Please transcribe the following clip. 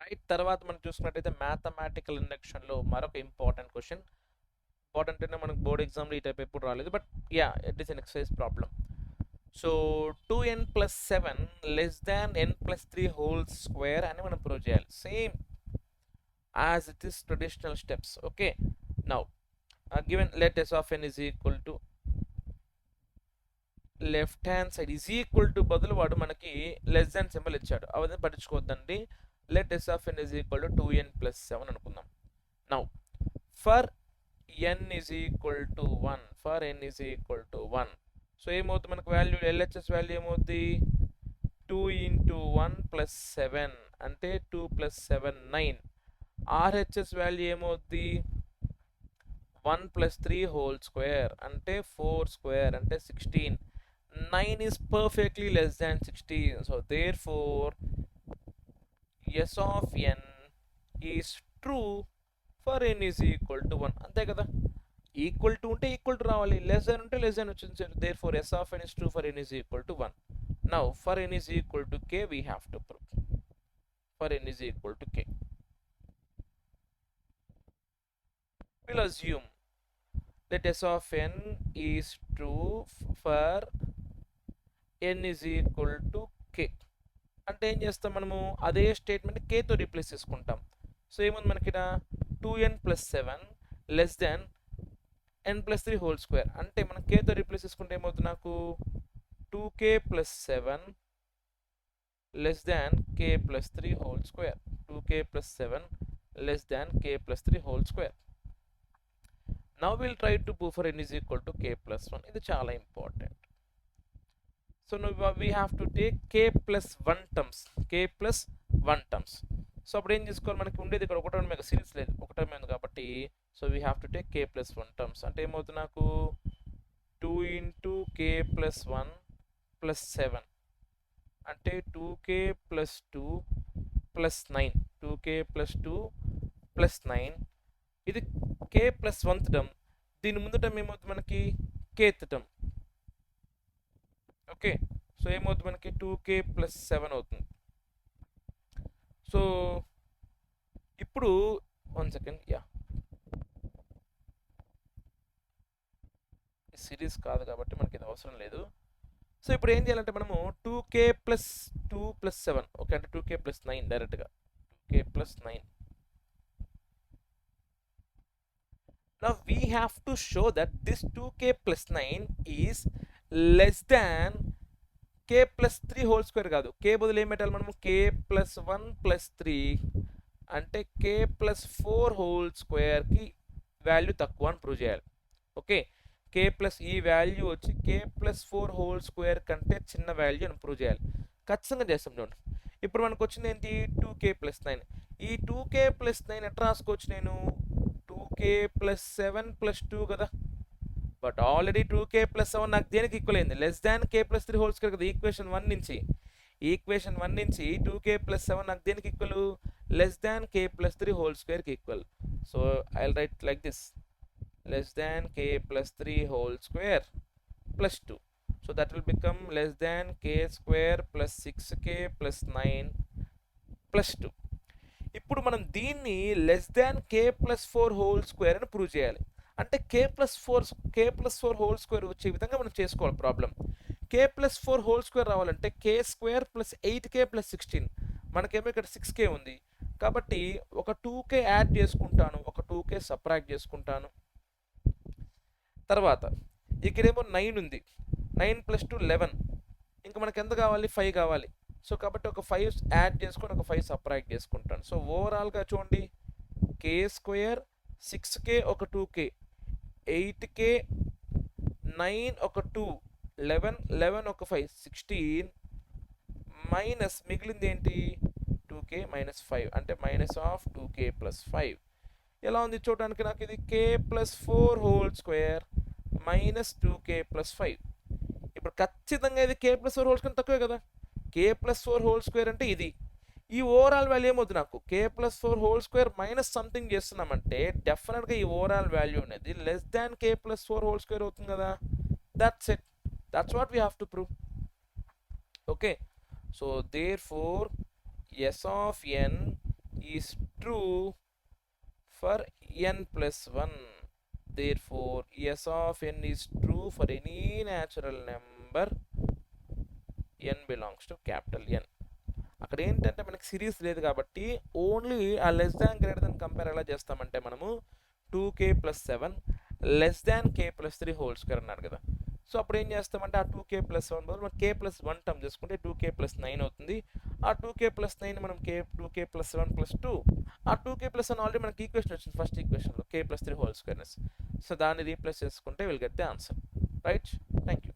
Right. తర్వాత మనం చూసుకున్నట్టయితే మ్యాథమెటికల్ ఇండక్షన్లో మరొక ఇంపార్టెంట్ క్వశ్చన్. ఇంపార్టెంట్ అంటే మనకు బోర్డ్ ఎగ్జామ్లో ఈ టైప్ ఎప్పుడు రాలేదు, but yeah it is N exercise problem. So 2n+7 less than n+3 whole square అని మనం ప్రూవ్ చేయాలి, same as it is traditional steps. Okay, now given let s of n is equal to left hand side is equal to బదులు వాడు మనకి less than symbol ఇచ్చాడు, అవన్నీ పట్టించుకోవద్దండి. let s of n is equal to 2n+7 అనుకుందాం. Now for n is equal to 1, for n is equal to 1, so ఏమవుతుంది మనకు value, LHS value ఏమవుద్ది, 2 into 1 + 7 అంటే 2 + 7 9. ఆర్హెచ్ఎస్ వాల్యూ ఏమవుద్ది, 1 + 3 హోల్ స్క్వేర్ అంటే 4 square అంటే 16. 9 is perfectly less than 16, so therefore s of n is true for n is equal to 1. అంతే కదా, equal to ఉంటే ఈక్వల్ టు రావాలి, లెస్ దాన్ ఉంటే లెస్ దాన్ వచ్చింది. therefore s of n is true for n is equal to 1. now for n is equal to k we have to prove, for n is equal to k we'll assume that s of n is true for n is equal to k. అంటే ఏం చేస్తాం మనము, అదే statement కేతో replace చేసుకుంటాం. So ఏముంది మనకి 2n+7 less than n+3 whole square అంటే మనం కేతో రీప్లేస్ చేసుకుంటే ఏమవుతుంది నాకు, 2k+7 less than k+3 whole square, 2k+7 less than k+3 whole square. Now will try to prove for n is equal to k+1. ఇది చాలా important. So we have to take k+1 terms, k+1 terms. So అప్పుడు ఏం చేసుకోవాలి, మనకి ఉండేది ఇక్కడ ఒకటో మీకు సిరీస్ లేదు, ఒకటో ఉంది కాబట్టి so we have to take k+1 terms. అంటే ఏమవుతుంది నాకు, 2 into k+1 + 7 అంటే 2k+2 + 9, 2k+2 + 9. ఇది k+1th టర్మ్, దీని ముందు టర్మ్ ఏమవుతుంది మనకి, kth టర్మ్. ఓకే, సో ఏమవుతుంది మనకి 2k+7 అవుతుంది. సో ఇప్పుడు 1 సెకండ్, యా సిరీస్ కాదు కాబట్టి మనకి ఇది అవసరం లేదు. సో ఇప్పుడు ఏం చేయాలంటే మనము 2k+2 + 7, ఓకే అంటే 2k+9 డైరెక్ట్గా 2k+9. Now we have to show that this 2k+9 is less than k+3 whole square కాదు, k బదులు ఏం పెట్టాలి మనము, k+1 + 3 అంటే k+4 హోల్ స్క్వేర్కి వాల్యూ తక్కువ అని ప్రూవ్ చేయాలి. ఓకే, ఈ వాల్యూ వచ్చి k+4 హోల్ స్క్వేర్ కంటే చిన్న వాల్యూ అని ప్రూవ్ చేయాలి. ఖచ్చితంగా చేస్తాం చూడండి. ఇప్పుడు మనకు వచ్చింది ఏంటి, 2k+9. ఈ 2k+9 ఎట్లా రాసుకోవచ్చు నేను, 2k+7 + 2 కదా, బట్ ఆల్రెడీ 2k+7 నాకు దేనికి ఈక్వల్ అయింది, less than k+3 whole square కదా. ఈక్వేషన్ 1 నుంచి 2k+7 నాకు దేనికి equal, less than k+3 whole స్క్వేర్కి equal. So I will write like this, less than k+3 whole square plus 2. So that will become less than k square plus 6k plus 9 plus 2. ఇప్పుడు మనం దీన్ని less than k+4 whole square అని prove చేయాలి. అంటే k+4 whole square వచ్చే విధంగా మనం చేసుకోవాలి ప్రాబ్లం. k+4 హోల్ స్క్వేర్ రావాలంటే k² + 8k + 16. మనకేమో ఇక్కడ 6k ఉంది కాబట్టి ఒక 2k యాడ్ చేసుకుంటాను, ఒక 2k సబ్ట్రాక్ట్ చేసుకుంటాను. తర్వాత ఇక్కడేమో 9 ఉంది, 9 + 2 11, ఇంకా మనకి ఎంత కావాలి, 5 కావాలి. సో కాబట్టి ఒక 5 యాడ్ చేసుకొని ఒక 5 సబ్ట్రాక్ట్ చేసుకుంటాను. సో ఓవరాల్గా చూడండి, k², 6k ఒక 2k, 8k, 9 ఒక 2, 11 ఒక 5, 16 మైనస్ మిగిలింది ఏంటి, 2k - 5 అంటే -2k + 5. ఎలా ఉంది చూడడానికి నాకు, ఇది k+4 హోల్ స్క్వేర్ -2k + 5. ఇప్పుడు ఖచ్చితంగా ఇది k+4 హోల్ స్క్వేర్ తక్కువే కదా, k+4 హోల్ స్క్వేర్ అంటే ఇది. ఈ ఓవరాల్ వాల్యూ ఏమవుతుంది నాకు, k+4 whole square minus something చేస్తున్నామంటే డెఫినెట్గా ఈ ఓవరాల్ వాల్యూ అనేది less than k+4 whole square అవుతుంది కదా. That's it, that's what we have to prove. Okay, so therefore s of n is true for n plus 1. Therefore s of n is true for any natural number n belongs to capital N. అక్కడ ఏంటంటే మనకి series లేదు కాబట్టి only ఆ less than greater than compare ఎలా చేస్తామంటే మనము 2k+7 less than k+3 whole square అన్నాడు కదా. సో అప్పుడు ఏం చేస్తామంటే ఆ 2k+7 బదులు మనం k+1 టర్మ్ చేసుకుంటే 2k+9 అవుతుంది. ఆ 2k+9 మనం 2k+7+2, ఆ 2k+1 ఆల్రెడీ మనకి ఈక్వేషన్ వచ్చింది ఫస్ట్ ఈక్వేషన్లో k+3 హోల్ స్క్వేర్నెస్. సో దాన్ని రీప్లేస్ చేసుకుంటే will get the answer. Right, thank you.